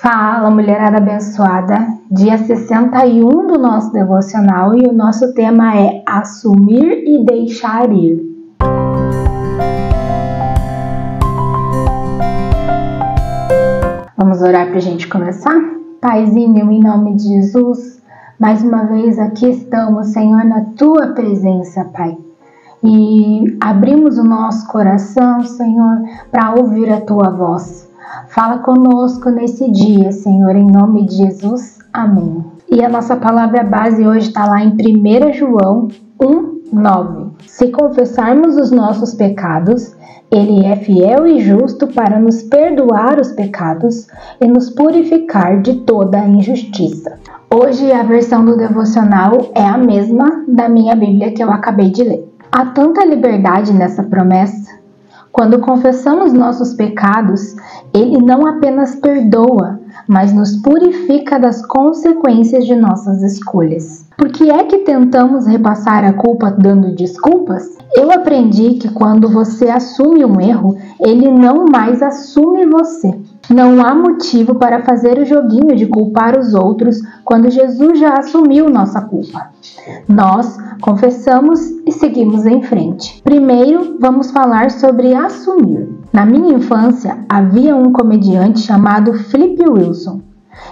Fala, mulherada abençoada, dia 61 do nosso devocional e o nosso tema é assumir e deixar ir. Vamos orar para a gente começar? Paizinho, em nome de Jesus, mais uma vez aqui estamos, Senhor, na Tua presença, Pai. E abrimos o nosso coração, Senhor, para ouvir a Tua voz. Fala conosco nesse dia, Senhor, em nome de Jesus. Amém. E a nossa palavra base hoje está lá em 1 João 1:9. Se confessarmos os nossos pecados, Ele é fiel e justo para nos perdoar os pecados e nos purificar de toda a injustiça. Hoje a versão do devocional é a mesma da minha Bíblia que eu acabei de ler. Há tanta liberdade nessa promessa. Quando confessamos nossos pecados, Ele não apenas perdoa, mas nos purifica das consequências de nossas escolhas. Por que é que tentamos repassar a culpa dando desculpas? Eu aprendi que quando você assume um erro, ele não mais assume você. Não há motivo para fazer o joguinho de culpar os outros quando Jesus já assumiu nossa culpa. Nós confessamos e seguimos em frente. Primeiro, vamos falar sobre assumir. Na minha infância, havia um comediante chamado Flip Wilson,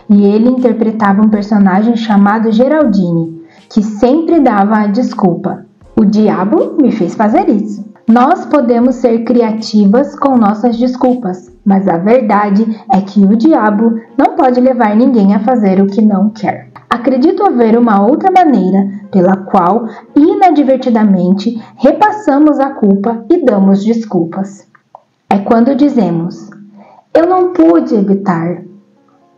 e ele interpretava um personagem chamado Geraldine, que sempre dava a desculpa: o diabo me fez fazer isso. Nós podemos ser criativas com nossas desculpas, mas a verdade é que o diabo não pode levar ninguém a fazer o que não quer. Acredito haver uma outra maneira pela qual, inadvertidamente, repassamos a culpa e damos desculpas. É quando dizemos: eu não pude evitar,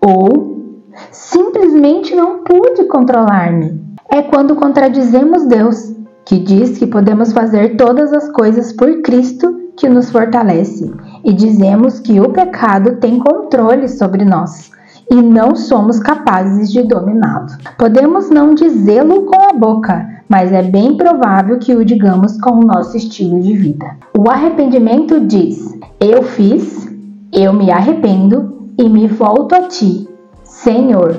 ou simplesmente não pude controlar-me. É quando contradizemos Deus, que diz que podemos fazer todas as coisas por Cristo que nos fortalece, e dizemos que o pecado tem controle sobre nós e não somos capazes de dominá-lo. Podemos não dizê-lo com a boca, mas é bem provável que o digamos com o nosso estilo de vida. O arrependimento diz: eu fiz, eu me arrependo e me volto a ti, Senhor,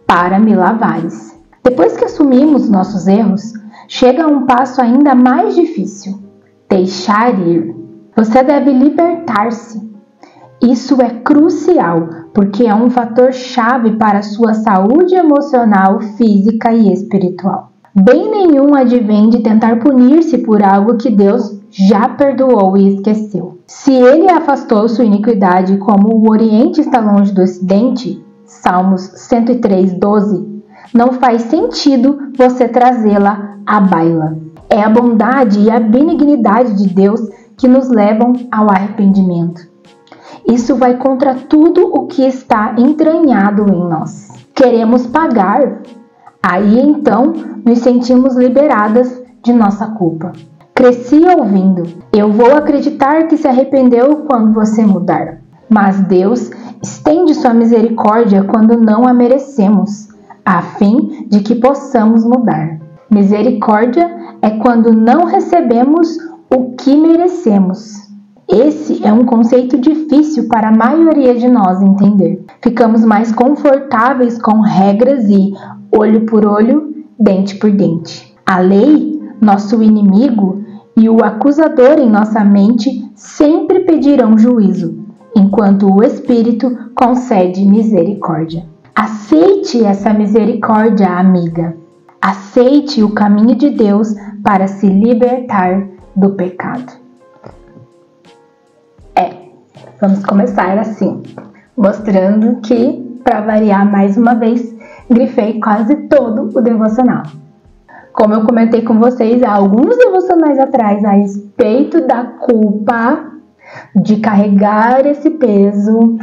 para me lavares. Depois que assumimos nossos erros, chega um passo ainda mais difícil: deixar ir. Você deve libertar-se. Isso é crucial, porque é um fator chave para a sua saúde emocional, física e espiritual. Bem nenhum advém de tentar punir-se por algo que Deus já perdoou e esqueceu. Se Ele afastou sua iniquidade como o Oriente está longe do Ocidente, Salmos 103:12, não faz sentido você trazê-la à baila. É a bondade e a benignidade de Deus que nos levam ao arrependimento. Isso vai contra tudo o que está entranhado em nós. Queremos pagar. Aí então nos sentimos liberadas de nossa culpa. Cresci ouvindo: eu vou acreditar que se arrependeu quando você mudar. Mas Deus estende sua misericórdia quando não a merecemos, a fim de que possamos mudar. Misericórdia é quando não recebemos o que merecemos. Esse é um conceito difícil para a maioria de nós entender. Ficamos mais confortáveis com regras e olho por olho, dente por dente. A lei, nosso inimigo, e o acusador em nossa mente sempre pedirão juízo, enquanto o Espírito concede misericórdia. Aceite essa misericórdia, amiga. Aceite o caminho de Deus para se libertar do pecado. Vamos começar assim, mostrando que, para variar mais uma vez, grifei quase todo o devocional. Como eu comentei com vocês há alguns devocionais atrás a respeito da culpa, de carregar esse peso,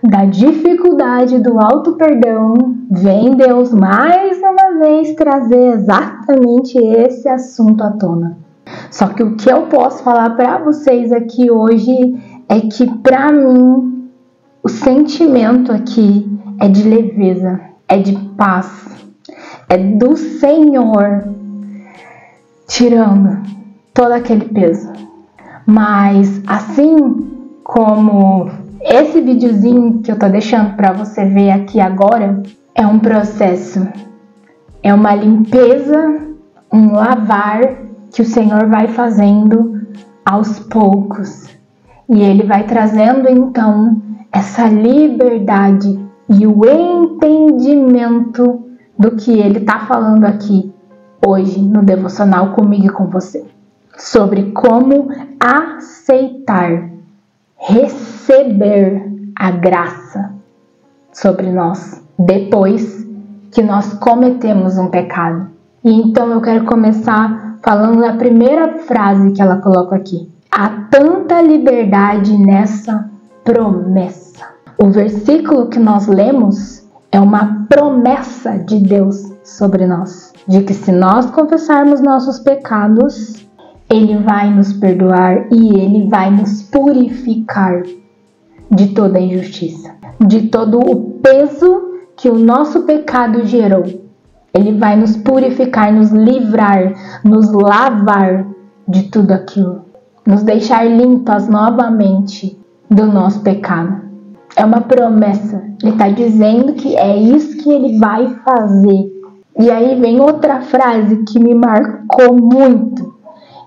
da dificuldade do auto-perdão, vem Deus mais uma vez trazer exatamente esse assunto à tona. Só que o que eu posso falar para vocês aqui hoje é que, para mim, o sentimento aqui é de leveza, é de paz, é do Senhor tirando todo aquele peso. Mas assim como esse videozinho que eu tô deixando para você ver aqui agora é um processo, é uma limpeza, um lavar que o Senhor vai fazendo aos poucos. E Ele vai trazendo então essa liberdade e o entendimento do que Ele está falando aqui hoje no devocional comigo e com você. Sobre como aceitar, receber a graça sobre nós depois que nós cometemos um pecado. E então eu quero começar falando da primeira frase que ela coloca aqui. Há tanta liberdade nessa promessa. O versículo que nós lemos é uma promessa de Deus sobre nós, de que se nós confessarmos nossos pecados, Ele vai nos perdoar e Ele vai nos purificar de toda injustiça, de todo o peso que o nosso pecado gerou. Ele vai nos purificar, nos livrar, nos lavar de tudo aquilo, nos deixar limpas novamente do nosso pecado. É uma promessa. Ele está dizendo que é isso que Ele vai fazer. E aí vem outra frase que me marcou muito.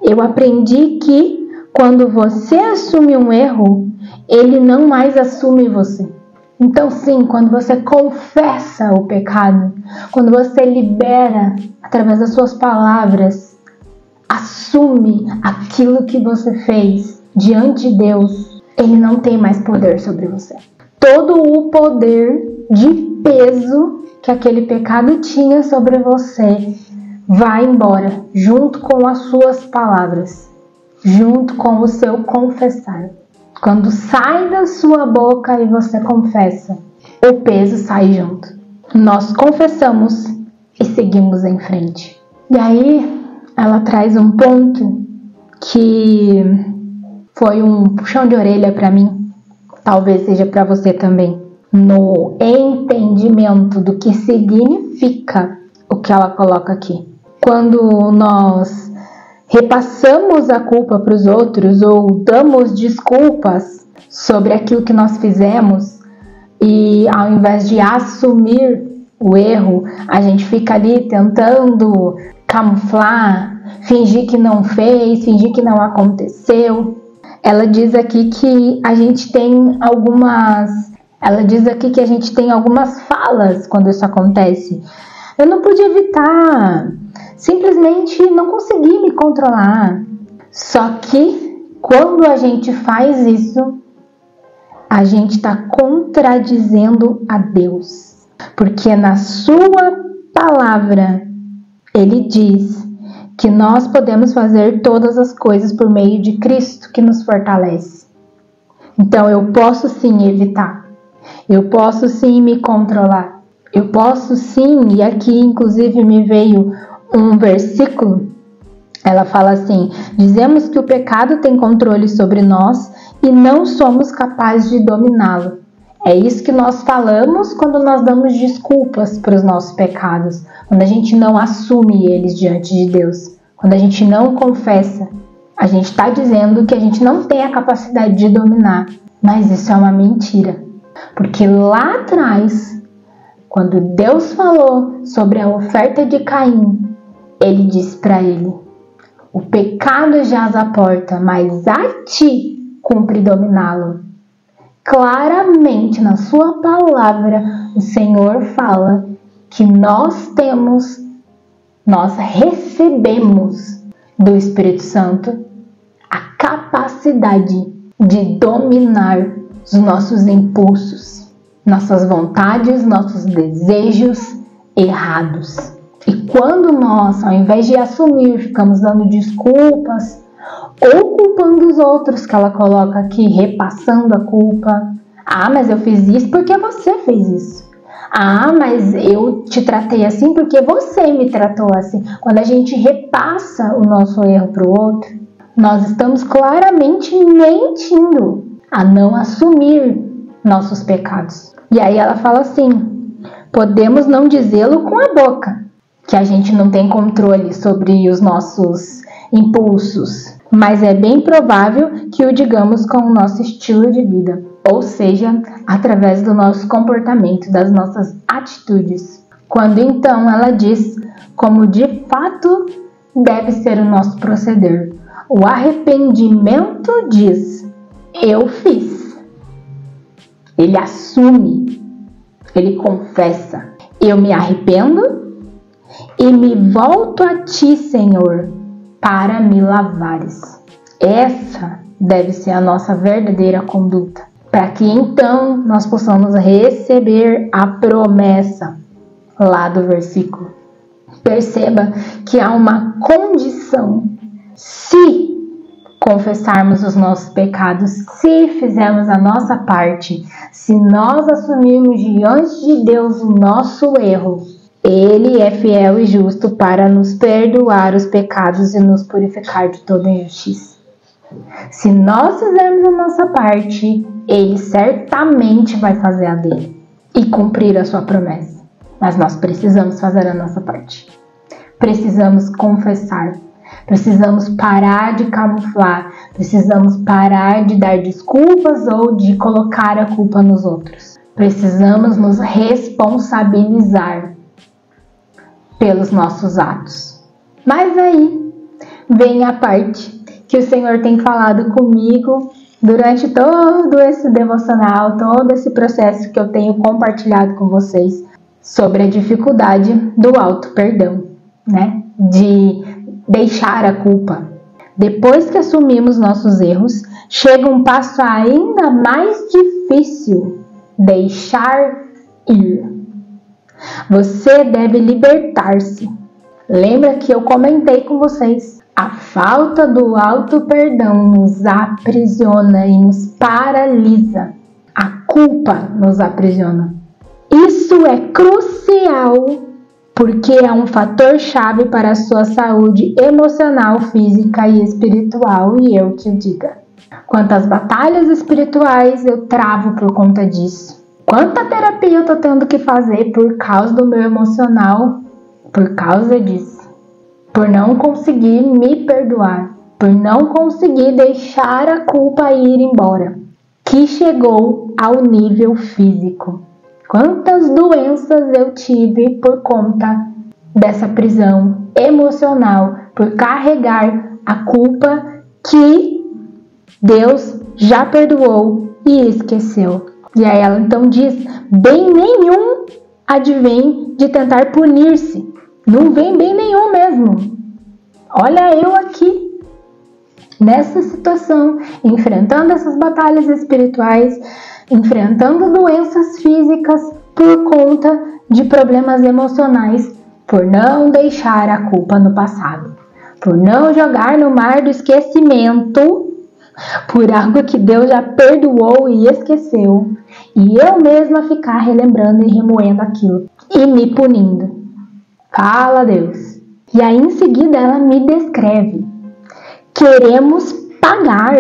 Eu aprendi que quando você assume um erro, Ele não mais assume você. Então sim, quando você confessa o pecado, quando você libera através das suas palavras, assume aquilo que você fez diante de Deus, Ele não tem mais poder sobre você. Todo o poder de peso que aquele pecado tinha sobre você vai embora, junto com as suas palavras, junto com o seu confessar. Quando sai da sua boca e você confessa, o peso sai junto. Nós confessamos e seguimos em frente. E aí ela traz um ponto que foi um puxão de orelha para mim, talvez seja para você também, no entendimento do que significa o que ela coloca aqui. Quando nós repassamos a culpa para os outros ou damos desculpas sobre aquilo que nós fizemos e ao invés de assumir o erro, a gente fica ali tentando camuflar, fingir que não fez, fingir que não aconteceu. Ela diz aqui que a gente tem algumas falas quando isso acontece. Eu não pude evitar, simplesmente não consegui me controlar. Só que quando a gente faz isso, a gente está contradizendo a Deus. Porque na sua palavra, Ele diz que nós podemos fazer todas as coisas por meio de Cristo que nos fortalece. Então eu posso sim evitar, eu posso sim me controlar, eu posso sim, e aqui inclusive me veio um versículo, ela fala assim: dizemos que o pecado tem controle sobre nós e não somos capazes de dominá-lo. É isso que nós falamos quando nós damos desculpas para os nossos pecados, quando a gente não assume eles diante de Deus, quando a gente não confessa. A gente está dizendo que a gente não tem a capacidade de dominar, mas isso é uma mentira. Porque lá atrás, quando Deus falou sobre a oferta de Caim, Ele disse para ele: o pecado jaz à porta, mas a ti cumpre dominá-lo. Claramente na sua palavra, o Senhor fala que nós recebemos do Espírito Santo a capacidade de dominar os nossos impulsos, nossas vontades, nossos desejos errados. E quando nós, ao invés de assumir, ficamos dando desculpas ou culpando os outros, que ela coloca aqui, repassando a culpa. Ah, mas eu fiz isso porque você fez isso. Ah, mas eu te tratei assim porque você me tratou assim. Quando a gente repassa o nosso erro para o outro, nós estamos claramente mentindo a não assumir nossos pecados. E aí ela fala assim: podemos não dizê-lo com a boca, que a gente não tem controle sobre os nossos impulsos, mas é bem provável que o digamos com o nosso estilo de vida, ou seja, através do nosso comportamento, das nossas atitudes. Quando então ela diz como de fato deve ser o nosso proceder. O arrependimento diz: eu fiz. Ele assume, ele confessa: eu me arrependo e me volto a ti, Senhor, para me lavares. Essa deve ser a nossa verdadeira conduta, para que então nós possamos receber a promessa lá do versículo. Perceba que há uma condição: se confessarmos os nossos pecados, se fizermos a nossa parte, se nós assumirmos diante de Deus o nosso erro, Ele é fiel e justo para nos perdoar os pecados e nos purificar de toda injustiça. Se nós fizermos a nossa parte, Ele certamente vai fazer a dele e cumprir a sua promessa. Mas nós precisamos fazer a nossa parte. Precisamos confessar. Precisamos parar de camuflar. Precisamos parar de dar desculpas ou de colocar a culpa nos outros. Precisamos nos responsabilizar pelos nossos atos. Mas aí vem a parte que o Senhor tem falado comigo durante todo esse devocional, todo esse processo que eu tenho compartilhado com vocês sobre a dificuldade do auto-perdão, né? De deixar a culpa. Depois que assumimos nossos erros, chega um passo ainda mais difícil: deixar ir. Você deve libertar-se. Lembra que eu comentei com vocês? A falta do auto-perdão nos aprisiona e nos paralisa. A culpa nos aprisiona. Isso é crucial porque é um fator-chave para a sua saúde emocional, física e espiritual, e eu que o diga. Quantas batalhas espirituais eu travo por conta disso. Quanta terapia eu tô tendo que fazer por causa do meu emocional, por causa disso. Por não conseguir me perdoar, por não conseguir deixar a culpa ir embora, que chegou ao nível físico. Quantas doenças eu tive por conta dessa prisão emocional, por carregar a culpa que Deus já perdoou e esqueceu. E aí ela então diz: bem nenhum advém de tentar punir-se. Não vem bem nenhum mesmo. Olha eu aqui, nessa situação, enfrentando essas batalhas espirituais, enfrentando doenças físicas por conta de problemas emocionais, por não deixar a culpa no passado, por não jogar no mar do esquecimento, por algo que Deus já perdoou e esqueceu, e eu mesma ficar relembrando e remoendo aquilo e me punindo. Fala, Deus. E aí em seguida ela me descreve: queremos pagar.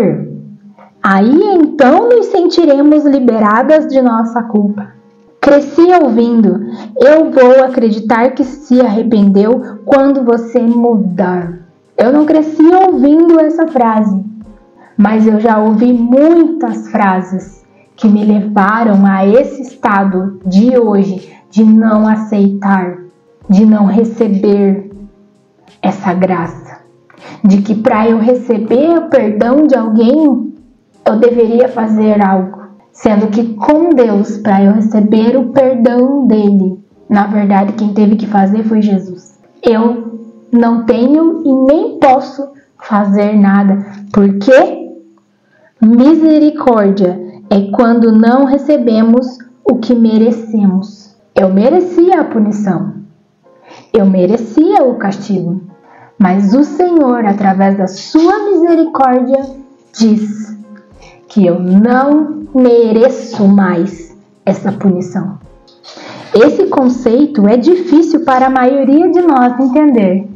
Aí então nos sentiremos liberadas de nossa culpa. Cresci ouvindo: eu vou acreditar que se arrependeu quando você mudar. Eu não cresci ouvindo essa frase, mas eu já ouvi muitas frases que me levaram a esse estado de hoje, de não aceitar, de não receber essa graça, de que para eu receber o perdão de alguém, eu deveria fazer algo, sendo que com Deus, para eu receber o perdão dele, na verdade quem teve que fazer foi Jesus. Eu não tenho e nem posso fazer nada, porque misericórdia é quando não recebemos o que merecemos. Eu merecia a punição, eu merecia o castigo, mas o Senhor, através da sua misericórdia, diz que eu não mereço mais essa punição. Esse conceito é difícil para a maioria de nós entender.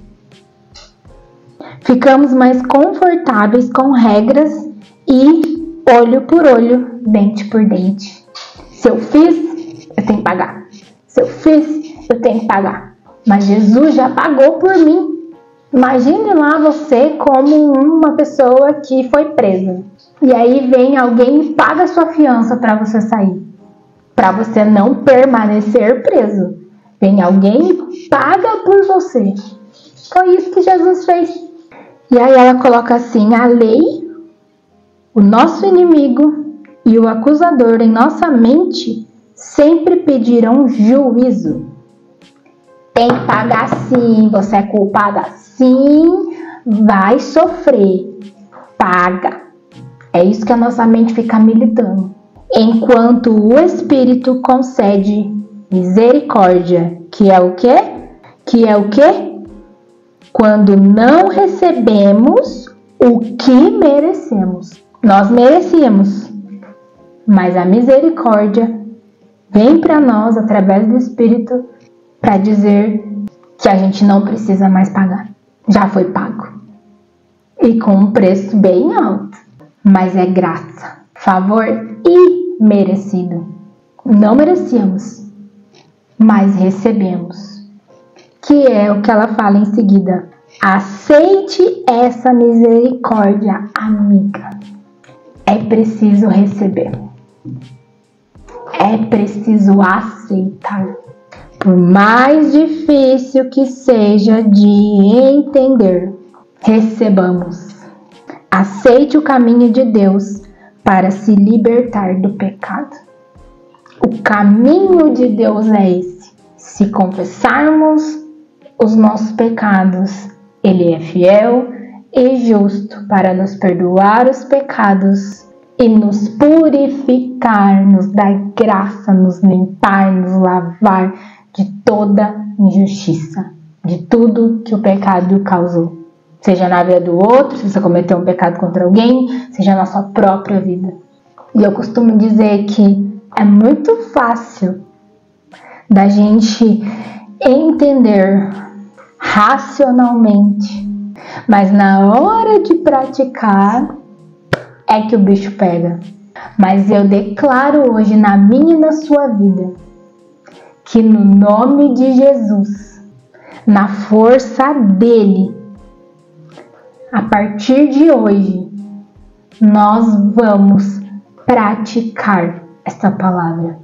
Ficamos mais confortáveis com regras e olho por olho, dente por dente. Se eu fiz, eu tenho que pagar. Se eu fiz, eu tenho que pagar. Mas Jesus já pagou por mim. Imagine lá você como uma pessoa que foi presa. E aí vem alguém e paga sua fiança para você sair. Para você não permanecer preso. Vem alguém e paga por você. Foi isso que Jesus fez. E aí ela coloca assim: a lei, o nosso inimigo e o acusador em nossa mente sempre pedirão juízo. Tem que pagar sim, você é culpada sim, vai sofrer. Paga. É isso que a nossa mente fica militando. Enquanto o Espírito concede misericórdia, que é o quê? Que é o quê? Quando não recebemos o que merecemos. Nós merecíamos, mas a misericórdia vem para nós através do Espírito para dizer que a gente não precisa mais pagar. Já foi pago. E com um preço bem alto. Mas é graça, favor imerecido. Não merecíamos, mas recebemos. Que é o que ela fala em seguida. Aceite essa misericórdia, amiga. É preciso receber. É preciso aceitar. Por mais difícil que seja de entender, recebamos. Aceite o caminho de Deus para se libertar do pecado. O caminho de Deus é esse. Se confessarmos os nossos pecados, Ele é fiel e justo para nos perdoar os pecados e nos purificar, nos dar graça, nos limpar, nos lavar de toda injustiça, de tudo que o pecado causou. Seja na vida do outro, se você cometeu um pecado contra alguém, seja na sua própria vida. E eu costumo dizer que é muito fácil da gente entender racionalmente, mas na hora de praticar é que o bicho pega. Mas eu declaro hoje na minha e na sua vida que no nome de Jesus, na força dele, a partir de hoje, nós vamos praticar essa palavra.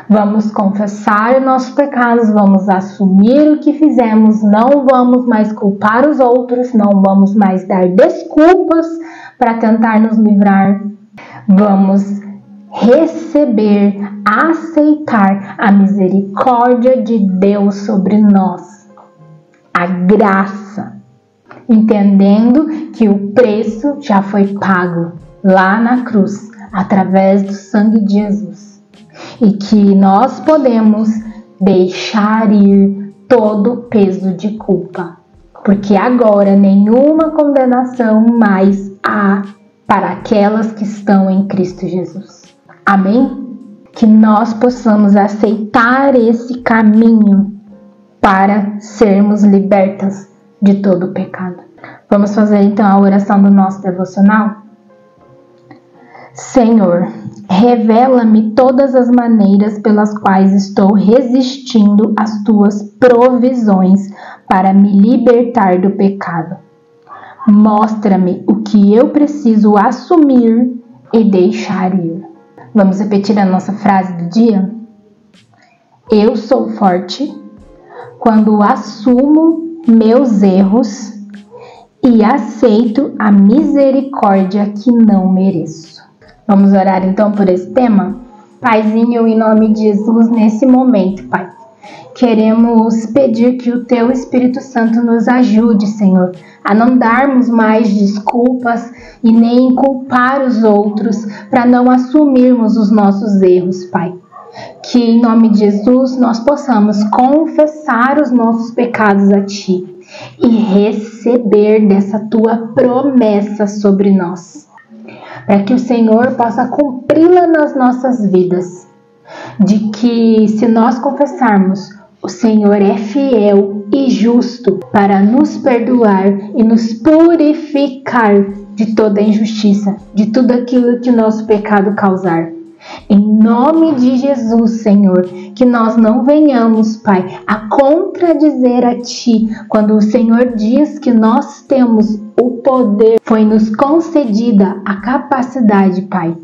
Vamos confessar os nossos pecados, vamos assumir o que fizemos, não vamos mais culpar os outros, não vamos mais dar desculpas para tentar nos livrar. Vamos receber, aceitar a misericórdia de Deus sobre nós, a graça, entendendo que o preço já foi pago lá na cruz, através do sangue de Jesus. E que nós podemos deixar ir todo o peso de culpa. Porque agora nenhuma condenação mais há para aquelas que estão em Cristo Jesus. Amém? Que nós possamos aceitar esse caminho para sermos libertas de todo o pecado. Vamos fazer então a oração do nosso devocional? Senhor, revela-me todas as maneiras pelas quais estou resistindo às tuas provisões para me libertar do pecado. Mostra-me o que eu preciso assumir e deixar ir. Vamos repetir a nossa frase do dia? Eu sou forte quando assumo meus erros e aceito a misericórdia que não mereço. Vamos orar então por esse tema? Paizinho, em nome de Jesus, nesse momento, Pai, queremos pedir que o Teu Espírito Santo nos ajude, Senhor, a não darmos mais desculpas e nem culpar os outros para não assumirmos os nossos erros, Pai. Que em nome de Jesus nós possamos confessar os nossos pecados a Ti e receber dessa Tua promessa sobre nós, para que o Senhor possa cumpri-la nas nossas vidas, de que se nós confessarmos, o Senhor é fiel e justo para nos perdoar e nos purificar de toda injustiça, de tudo aquilo que o nosso pecado causar. Em nome de Jesus, Senhor, que nós não venhamos, Pai, a contradizer a Ti, quando o Senhor diz que nós temos o poder, foi nos concedida a capacidade, Pai,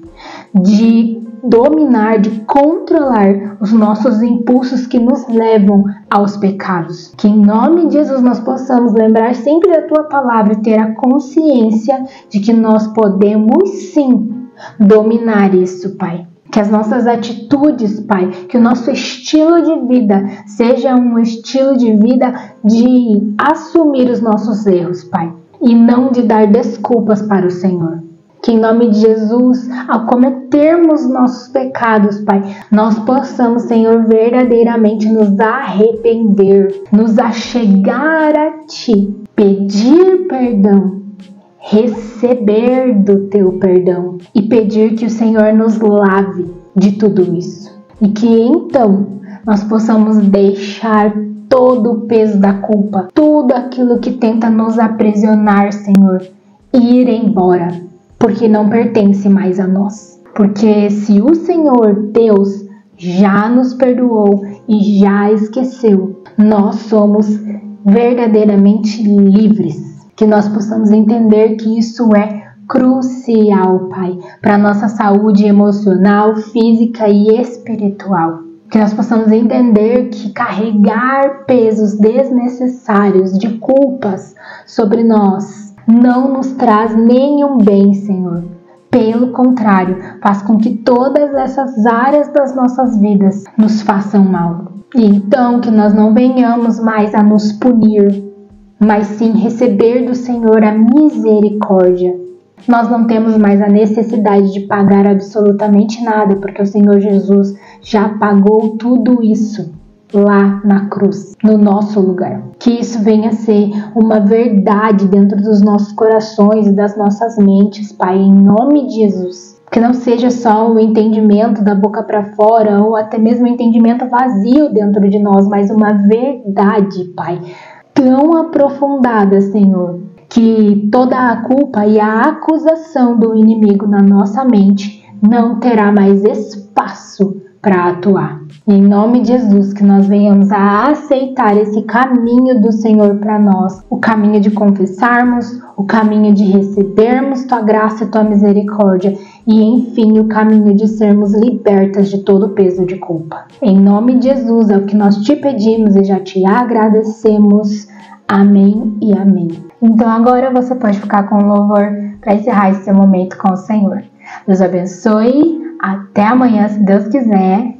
de dominar, de controlar os nossos impulsos que nos levam aos pecados. Que em nome de Jesus nós possamos lembrar sempre da Tua palavra e ter a consciência de que nós podemos sim dominar isso, Pai. Que as nossas atitudes, Pai, que o nosso estilo de vida seja um estilo de vida de assumir os nossos erros, Pai, e não de dar desculpas para o Senhor. Que em nome de Jesus, ao cometermos nossos pecados, Pai, nós possamos, Senhor, verdadeiramente nos arrepender, nos achegar a Ti, pedir perdão, receber do Teu perdão e pedir que o Senhor nos lave de tudo isso. E que então nós possamos deixar todo o peso da culpa, tudo aquilo que tenta nos aprisionar, Senhor, ir embora, porque não pertence mais a nós. Porque se o Senhor Deus já nos perdoou e já esqueceu, nós somos verdadeiramente livres. Que nós possamos entender que isso é crucial, Pai, para a nossa saúde emocional, física e espiritual. Que nós possamos entender que carregar pesos desnecessários de culpas sobre nós não nos traz nenhum bem, Senhor. Pelo contrário, faz com que todas essas áreas das nossas vidas nos façam mal. E então que nós não venhamos mais a nos punir, mas sim receber do Senhor a misericórdia. Nós não temos mais a necessidade de pagar absolutamente nada, porque o Senhor Jesus já pagou tudo isso lá na cruz, no nosso lugar. Que isso venha a ser uma verdade dentro dos nossos corações e das nossas mentes, Pai, em nome de Jesus. Que não seja só um entendimento da boca para fora, ou até mesmo um entendimento vazio dentro de nós, mas uma verdade, Pai, tão aprofundada, Senhor, que toda a culpa e a acusação do inimigo na nossa mente não terá mais espaço para atuar. Em nome de Jesus, que nós venhamos a aceitar esse caminho do Senhor para nós, o caminho de confessarmos, o caminho de recebermos Tua graça e Tua misericórdia e, enfim, o caminho de sermos libertas de todo o peso de culpa. Em nome de Jesus, é o que nós te pedimos e já te agradecemos. Amém e amém. Então agora você pode ficar com o louvor para encerrar esse momento com o Senhor. Deus abençoe. Até amanhã, se Deus quiser.